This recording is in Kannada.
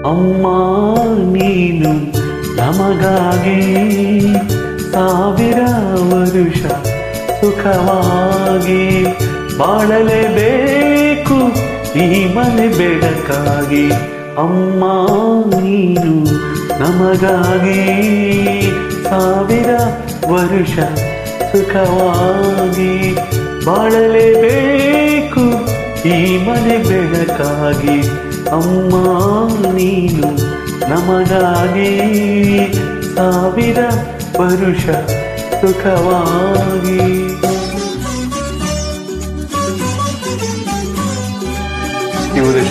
ಅಮ್ಮ ನೀನು ನಮಗಾಗಿ ಸಾವಿರ ವರುಷ ಸುಖವಾಗಿ ಬಾಳಲೇಬೇಕು ಈ ಮನೆ ಬೆಳಕಾಗಿ. ಅಮ್ಮ ನೀನು ನಮಗಾಗಿ ಸಾವಿರ ವರುಷ ಸುಖವಾಗಿ ಬಾಳಲೇಬೇಕು ಈ ಮನೆ ಬೆಳಕಾಗಿ. ಅಮ್ಮ ನೀನು ನಮಗಾಗಿ ಸಾವಿರ ವರುಷ ಸುಖವಾಗಿ. ಇವರೇ